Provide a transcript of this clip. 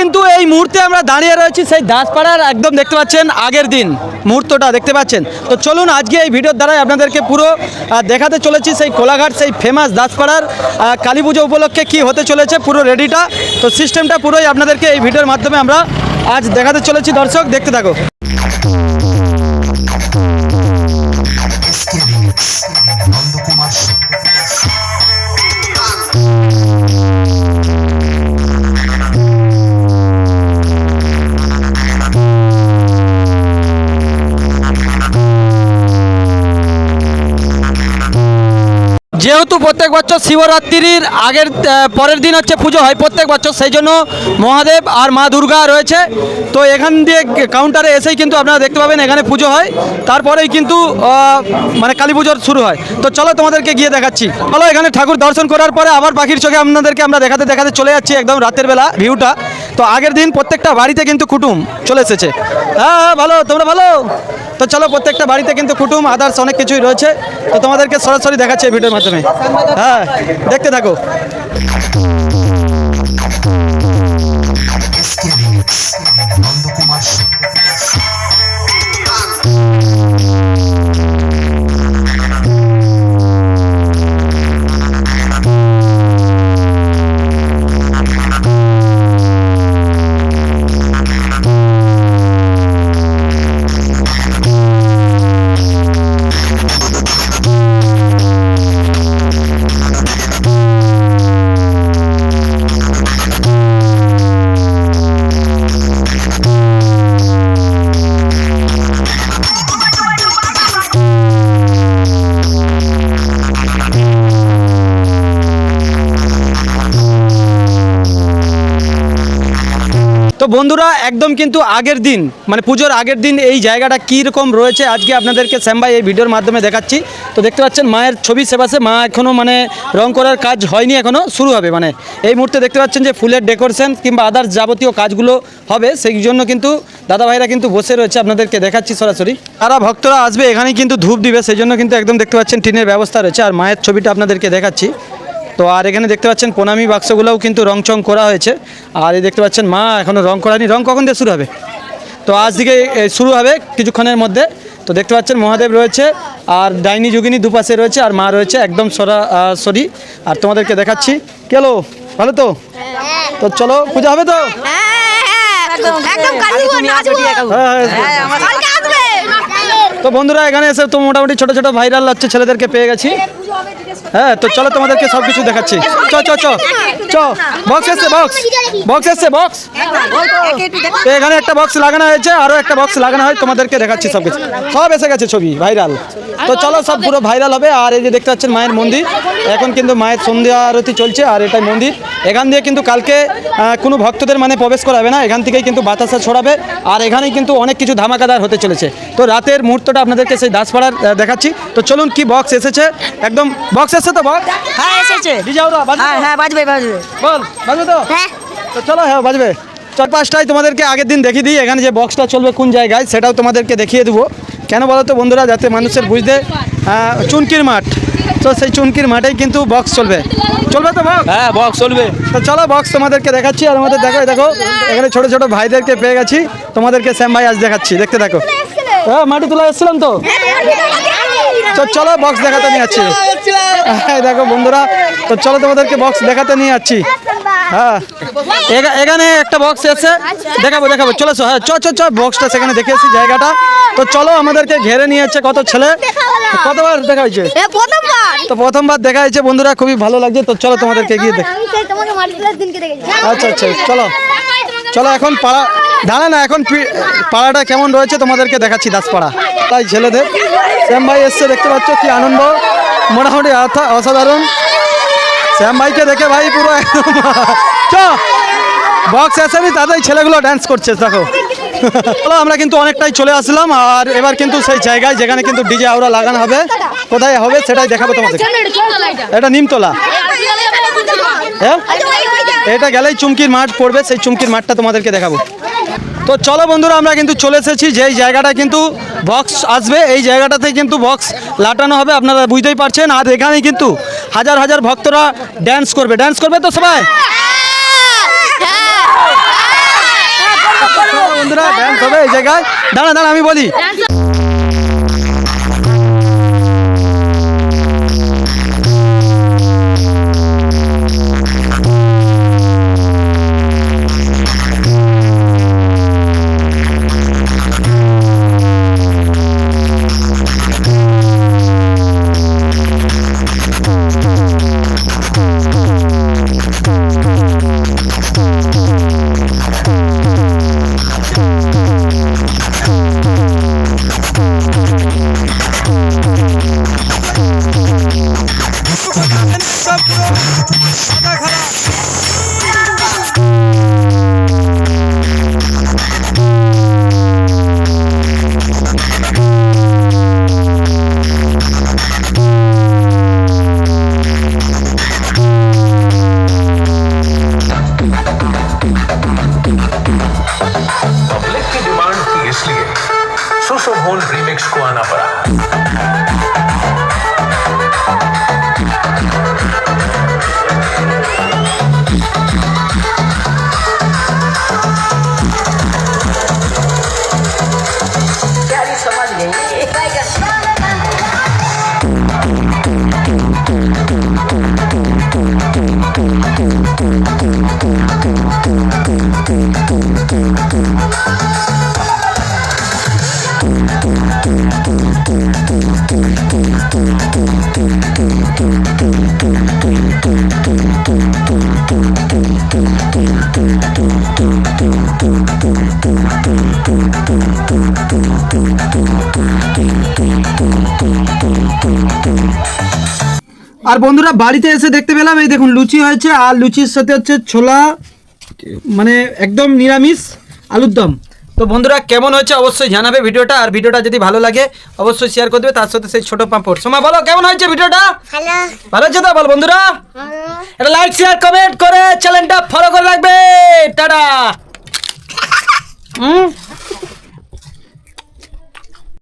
কিন্তু এই মুহূর্তে আমরা দাঁড়িয়ে রয়েছি সেই দাসপাড়ার একদম দেখতে পাচ্ছেন আগের দিন মুহূর্তটা দেখতে পাচ্ছেন। তো চলুন আজকে এই ভিডিওর দ্বারাই আপনাদেরকে পুরো দেখাতে চলেছি সেই কোলাঘাট সেই ফেমাস দাসপাড়ার কালী পুজো উপলক্ষে কি হতে চলেছে পুরো রেডিটা। তো সিস্টেমটা পুরোই আপনাদেরকে এই ভিডিওর মাধ্যমে আমরা আজ দেখাতে চলেছি, দর্শক দেখতে থাকো। যেহেতু প্রত্যেক বছর শিবরাত্রির আগের পরের দিন হচ্ছে পুজো হয় প্রত্যেক বছর, সেই জন্য মহাদেব আর মা দুর্গা রয়েছে। তো এখান দিয়ে কাউন্টারে এসেই কিন্তু আপনারা দেখতে পাবেন এখানে পুজো হয়, তারপরেই কিন্তু মানে কালী পুজোর শুরু হয়। তো চলো তোমাদেরকে গিয়ে দেখাচ্ছি। চলো এখানে ঠাকুর দর্শন করার পরে আবার পাখির চোখে আপনাদেরকে আমরা দেখাতে দেখাতে চলে যাচ্ছি একদম রাতের বেলা ভিউটা। তো আগের দিন প্রত্যেকটা বাড়িতে কিন্তু কুটুম চলে এসেছে। হ্যাঁ ভালো, তোমরা ভালো? তো চলো প্রত্যেকটা বাড়িতে কিন্তু কুটুম আদার্স অনেক কিছুই রয়েছে। তো তোমাদেরকে সরাসরি দেখাচ্ছি এই ভিডিওর মাধ্যমে। হ্যাঁ দেখতে থাকো। তো বন্ধুরা একদম কিন্তু আগের দিন মানে পুজোর আগের দিন এই জায়গাটা কীরকম রয়েছে আজকে আপনাদেরকে শ্যাম ভাই এই ভিডিওর মাধ্যমে দেখাচ্ছি। তো দেখতে পাচ্ছেন মায়ের ছবি সেবাসে মা এখনও মানে রং করার কাজ হয়নি, এখনও শুরু হবে। মানে এই মুহূর্তে দেখতে পাচ্ছেন যে ফুলের ডেকোরেশন কিংবা আদার্স যাবতীয় কাজগুলো হবে, সেই জন্য কিন্তু দাদা ভাইরা কিন্তু বসে রয়েছে, আপনাদেরকে দেখাচ্ছি সরাসরি। তারা ভক্তরা আসবে এখানেই কিন্তু ধূপ দিবে, সেই জন্য কিন্তু একদম দেখতে পাচ্ছেন টিনের ব্যবস্থা রয়েছে। আর মায়ের ছবিটা আপনাদেরকে দেখাচ্ছি। তো আর এখানে দেখতে পাচ্ছেন প্রণামী বাক্সগুলোও কিন্তু রং করা হয়েছে। আর এই দেখতে পাচ্ছেন মা এখনও রং করানি, রং কখন দিয়ে শুরু হবে? তো আজ দিকে শুরু হবে কিছুক্ষণের মধ্যে। তো দেখতে পাচ্ছেন মহাদেব রয়েছে আর ডাইনি যোগিনী দুপাশে রয়েছে আর মা রয়েছে একদম সরি। আর তোমাদেরকে দেখাচ্ছি। কেলো ভালো তো? তো চলো পূজা হবে তো? তো বন্ধুরা এখানে এসে তো মোটামুটি ছোটো ছোটো ভাইরাল হচ্ছে ছেলেদেরকে পেয়ে গেছি। হ্যাঁ তো চলো তোমাদেরকে সব কিছু দেখাচ্ছি। চ চ চ চ বক্স এসছে, বক্স এসছে, বক্স। তো এখানে একটা বক্স লাগানো হয়েছে, আরও একটা বক্স লাগানো হয়, তোমাদেরকে দেখাচ্ছি সব কিছু। সব এসে গেছে ছবি ভাইরাল। তো চলো সব পুরো ভাইরাল হবে। আর এই যে দেখতে পাচ্ছেন মায়ের মন্দির, এখন কিন্তু মায়ের সন্ধ্যা আরতি চলছে। আর এটাই মন্দির। এখান দিয়ে কিন্তু কালকে কোনো ভক্তদের মানে প্রবেশ করাবে না, এখান থেকেই কিন্তু বাতাসা ছড়াবে। আর এখানেই কিন্তু অনেক কিছু ধামাকাদার হতে চলেছে। তো রাতের মুহূর্তটা আপনাদেরকে সেই দাসপাড়ার দেখাচ্ছি। তো চলুন কি বক্স এসেছে, একদম বক্স এসেছে তো? বক্স হ্যাঁ এসেছে। হ্যাঁ বাজবে বাজবে। বল বাজবে তো? হ্যাঁ তো চলো। হ্যাঁ বাজবে। 4-5টায় তোমাদেরকে আগের দিন দেখিয়ে দিই এখানে যে বক্সটা চলবে কোন জায়গায়, সেটাও তোমাদেরকে দেখিয়ে দেবো। কেন বলো তো বন্ধুরা, যাতে মানুষের বুঝতে চুনকির মাঠ, তো সেই চুনকির মাঠেই কিন্তু বক্স চলবে তো বক্স? হ্যাঁ বক্স চলবে। তো চলো বক্স তোমাদেরকে দেখাচ্ছি। আর আমাদের দেখো এখানে ছোটো ছোটো ভাইদেরকে পেয়ে গেছি, তোমাদেরকে শ্যাম ভাই আজ দেখাচ্ছি, দেখতে থাকো। হ্যাঁ মাটি তোলা এসেছিলাম তো। তো চলো বক্স দেখাতে নিয়ে যাচ্ছি। হ্যাঁ দেখো বন্ধুরা, তো চলো তোমাদেরকে বক্স দেখাতে নিয়ে যাচ্ছি। হ্যাঁ এখানে একটা বক্স আছে, দেখাবো চলো। হ্যাঁ চ বক্সটা সেখানে দেখে এসেছি জায়গাটা। তো চলো আমাদেরকে ঘেরে নিয়েছে কত ছেলে। কতবার দেখা হয়েছে? তো প্রথমবার দেখা হয়েছে বন্ধুরা, খুবই ভালো লাগছে। তো চলো তোমাদেরকে গিয়ে দেখ। আচ্ছা চলো চলো এখন পাড়া দাঁড়া না, এখন পাড়াটা কেমন রয়েছে তোমাদেরকে দেখাচ্ছি। দাসপাড়া তাই ছেলেদের শ্যাম ভাই এসছে, দেখতে পাচ্ছ কি আনন্দ, মোটামুটি অসাধারণ। শ্যাম ভাইকে দেখে ভাই পুরো একদম চ বক্স আসেনি, তাতেই ছেলেগুলো ড্যান্স করছে দেখো। চলো আমরা কিন্তু অনেকটাই চলে আসলাম। আর এবার কিন্তু সেই জায়গায় যেখানে কিন্তু ডিজে আওরা লাগানো হবে, কোথায় হবে সেটাই দেখাবো তোমাদের। এটা নিমতলা। হ্যাঁ এটা গেলেই চুমকির মাঠ পড়বে, সেই চুমকির মাঠটা তোমাদেরকে দেখাবো। তো চলো বন্ধুরা আমরা কিন্তু চলে এসেছি যেই জায়গাটা কিন্তু বক্স আসবে, এই জায়গাটাতেই কিন্তু বক্স লাটানো হবে, আপনারা বুঝতেই পারছেন। আর এখানেই কিন্তু হাজার হাজার ভক্তরা ড্যান্স করবে তো সবাই। বন্ধুরা ড্যান্স হবে এই জায়গায়। দাঁড়া দাঁড়া আমি বলি। पब्लिक की डिमांड थी इसलिए सुशोभन रीमिक्स को आना पड़ा। समझ गई। আর বন্ধুরা বাড়িতে এসে দেখতে পেলাম এই দেখুন লুচি হয়েছে, আর লুচির সাথে হচ্ছে ছোলা, মানে একদম নিরামিষ আলুর দম। তো বন্ধুরা কেমন হয়েছে অবশ্যই জানাবে ভিডিওটা, আর ভিডিওটা যদি ভালো লাগে অবশ্যই শেয়ার করে দেবে, তার সাথে সেই ছোট পাঁপড়। সোমা বলো কেমন হয়েছে ভিডিওটা? ভালো ভালো হয়েছে তো বল বন্ধুরা, এটা লাইক শেয়ার কমেন্ট করে চ্যানেলটা ফলো করে রাখবে। টাটা।